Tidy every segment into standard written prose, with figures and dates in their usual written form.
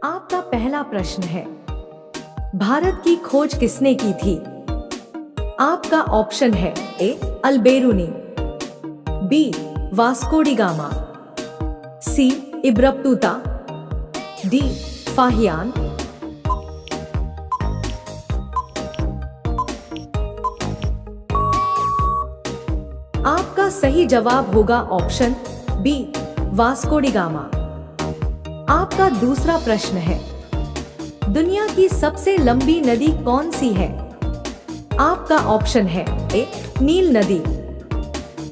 आपका पहला प्रश्न है, भारत की खोज किसने की थी? आपका ऑप्शन है A Alberuni, B Vasco da Gama, C Ibn Battuta, D Fahien. आपका सही जवाब होगा option B Vasco da Gama. आपका दूसरा प्रश्न है, दुनिया की सबसे लंबी नदी कौन सी है? आपका ऑप्शन है ए नील नदी,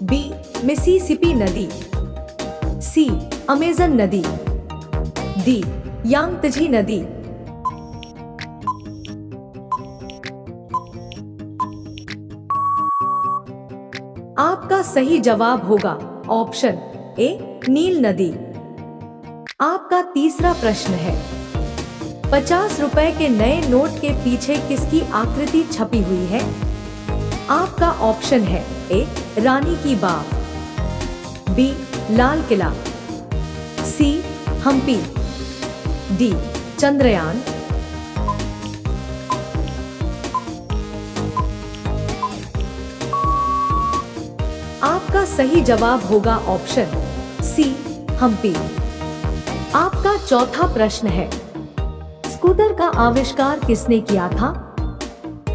बी मिसिसिपी नदी, सी अमेजन नदी, डी यांगत्जे नदी। आपका सही जवाब होगा ऑप्शन ए नील नदी। आपका तीसरा प्रश्न है, 50 रुपए के नए नोट के पीछे किसकी आकृति छपी हुई है? आपका ऑप्शन है ए रानी की बाग, बी लाल किला, सी हम्पी, डी चंद्रयान। आपका सही जवाब होगा ऑप्शन सी हम्पी। आपका चौथा प्रश्न है, स्कूटर का आविष्कार किसने किया था?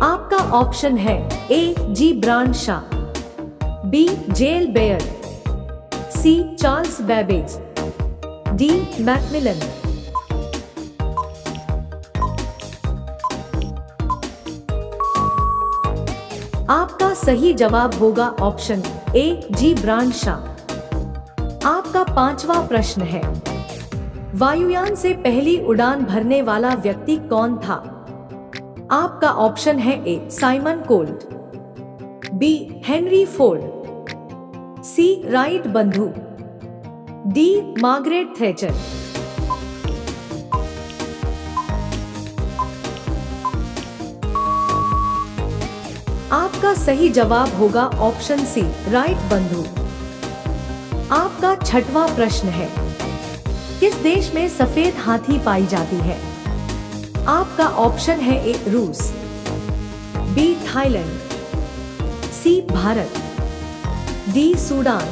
आपका ऑप्शन है A G Bernard Shaw, B जेल बेयर, C Charles Babbage, D Macmillan. आपका सही जवाब होगा ऑप्शन ए जी ब्रांड शा। आपका पांचवा प्रश्न है, वायुयान से पहली उड़ान भरने वाला व्यक्ति कौन था? आपका ऑप्शन है A Simon Colt, B Henry Ford, C Wright बंधु, डी मार्गरेट थैचर। आपका सही जवाब होगा ऑप्शन सी राइट बंधु। आपका छठवां प्रश्न है, किस देश में सफेद हाथी पाई जाती है? आपका ऑप्शन है ए रूस, बी थाईलैंड, सी भारत, डी सूडान।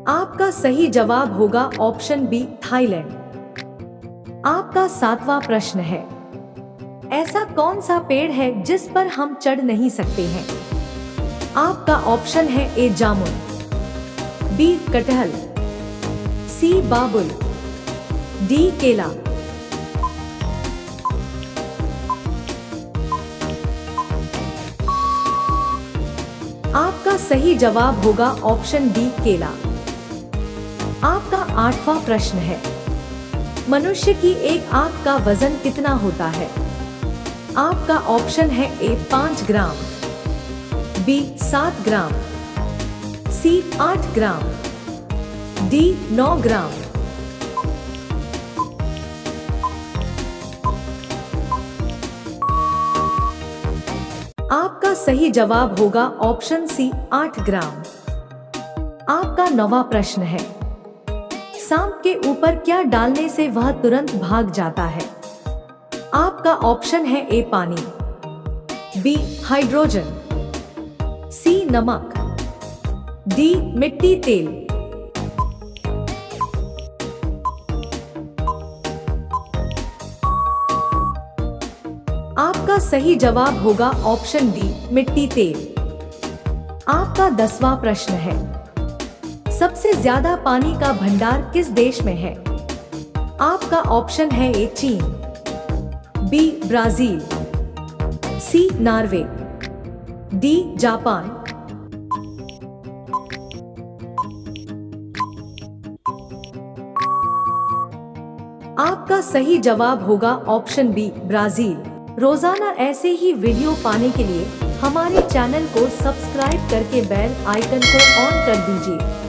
आपका सही जवाब होगा ऑप्शन बी थाईलैंड। आपका सातवां प्रश्न है, ऐसा कौन सा पेड़ है जिस पर हम चढ़ नहीं सकते हैं? आपका ऑप्शन है ए जामुन, बी कटहल, सी बाबुल, डी केला। आपका सही जवाब होगा ऑप्शन डी केला। आपका आठवां प्रश्न है, मनुष्य की एक आंख का वजन कितना होता है? आपका ऑप्शन है ए 5 ग्राम, बी 7 ग्राम, सी 8 ग्राम, डी 9 ग्राम। आपका सही जवाब होगा ऑप्शन सी 8 ग्राम। आपका 9वां प्रश्न है, सांप के ऊपर क्या डालने से वह तुरंत भाग जाता है? आपका ऑप्शन है ए पानी, बी हाइड्रोजन, सी नमक, डी मिट्टी तेल। आपका सही जवाब होगा ऑप्शन डी मिट्टी तेल। आपका 10वां प्रश्न है, सबसे ज्यादा पानी का भंडार किस देश में है? आपका ऑप्शन है ए चीन, बी ब्राजील, सी नॉर्वे, डी जापान। आपका सही जवाब होगा ऑप्शन बी ब्राजील। रोजाना ऐसे ही वीडियो पाने के लिए हमारे चैनल को सब्सक्राइब करके बेल आइकन को ऑन कर दीजिए।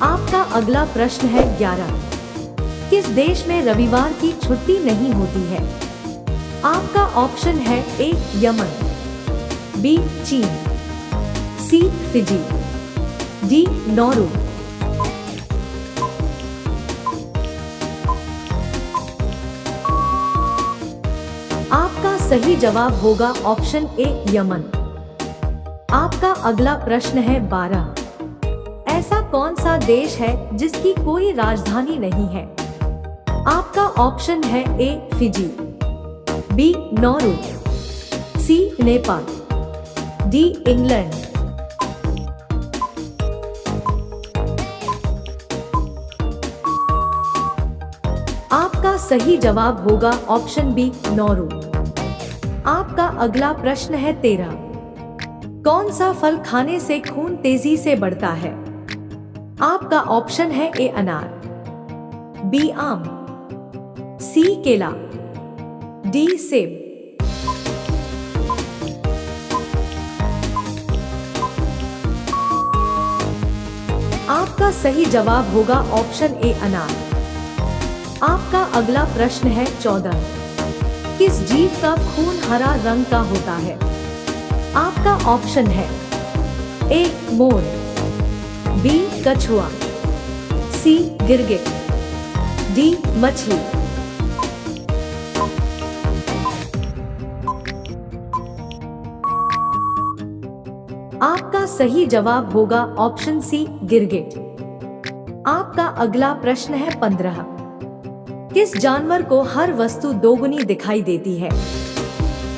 आपका अगला प्रश्न है 11, किस देश में रविवार की छुट्टी नहीं होती है? आपका ऑप्शन है ए यमन, बी चीन, सी फिजी, डी नौरू। आपका सही जवाब होगा ऑप्शन ए यमन। आपका अगला प्रश्न है 12। ऐसा कौन सा देश है जिसकी कोई राजधानी नहीं है? आपका ऑप्शन है ए फिजी, बी नौरू, सी नेपाल, डी इंग्लैंड। आपका सही जवाब होगा ऑप्शन बी नौरू। आपका अगला प्रश्न है 13। कौन सा फल खाने से खून तेजी से बढ़ता है? आपका ऑप्शन है ए अनार, बी आम, सी केला, डी सेब। आपका सही जवाब होगा ऑप्शन ए अनार। आपका अगला प्रश्न है 14। किस जीव का खून हरा रंग का होता है? आपका ऑप्शन है ए मोर, बी कछुआ, सी गिरगिट, डी मछली। आपका सही जवाब होगा ऑप्शन सी गिरगिट। आपका अगला प्रश्न है 15। किस जानवर को हर वस्तु दोगुनी दिखाई देती है?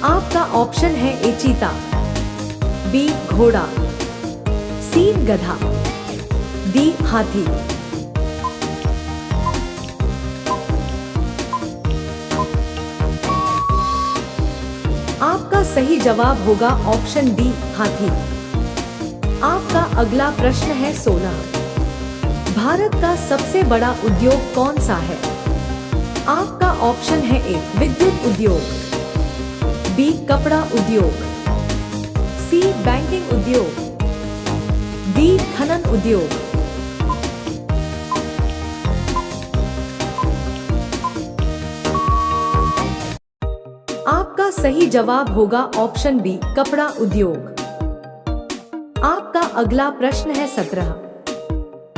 आपका ऑप्शन है ए चीता, बी घोड़ा, सी गधा, डी हाथी। आपका सही जवाब होगा ऑप्शन डी हाथी। आपका अगला प्रश्न है 16। भारत का सबसे बड़ा उद्योग कौन सा है? आपका ऑप्शन है ए विद्युत उद्योग, बी कपड़ा उद्योग, सी बैंकिंग उद्योग, डी खनन उद्योग। आपका सही जवाब होगा ऑप्शन बी कपड़ा उद्योग। आपका अगला प्रश्न है 17।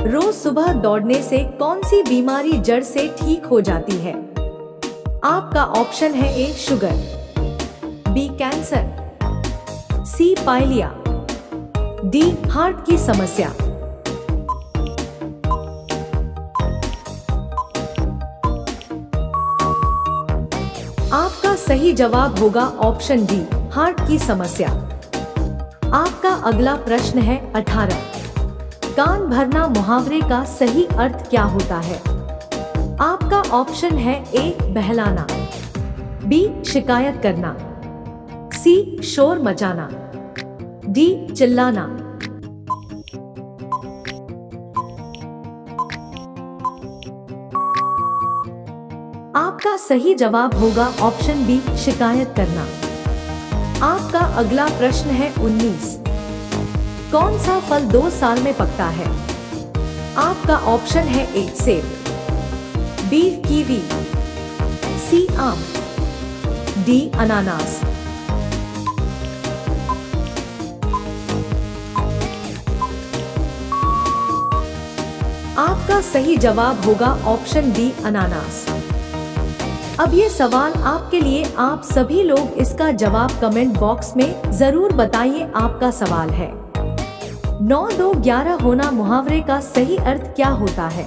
रोज सुबह दौड़ने से कौन सी बीमारी जड़ से ठीक हो जाती है? आपका ऑप्शन है ए शुगर, बी कैंसर, सी पाइलिया, डी हार्ट की समस्या। आपका सही जवाब होगा ऑप्शन डी हार्ट की समस्या। आपका अगला प्रश्न है 18। कान भरना मुहावरे का सही अर्थ क्या होता है? आपका ऑप्शन है ए बहलाना, बी शिकायत करना, सी शोर मचाना, डी चिल्लाना। आपका सही जवाब होगा ऑप्शन बी शिकायत करना। आपका अगला प्रश्न है 19। कौन सा फल 2 साल में पकता है? आपका ऑप्शन है ए सेब, बी कीवी, सी आम, डी अनानास। आपका सही जवाब होगा ऑप्शन डी अनानास। अब ये सवाल आपके लिए, आप सभी लोग इसका जवाब कमेंट बॉक्स में जरूर बताइए। आपका सवाल है 9 2 11 होना मुहावरे का सही अर्थ क्या होता है?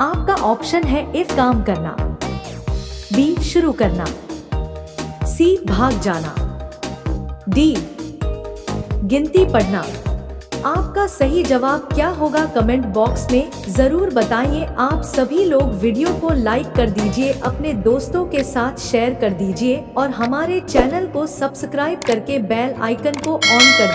आपका ऑप्शन है ए काम करना, बी शुरू करना, सी भाग जाना, डी गिनती पढ़ना। आपका सही जवाब क्या होगा कमेंट बॉक्स में जरूर बताइए। आप सभी लोग वीडियो को लाइक कर दीजिए, अपने दोस्तों के साथ शेयर कर दीजिए और हमारे चैनल को सब्सक्राइब करके बेल आइकन को ऑन कर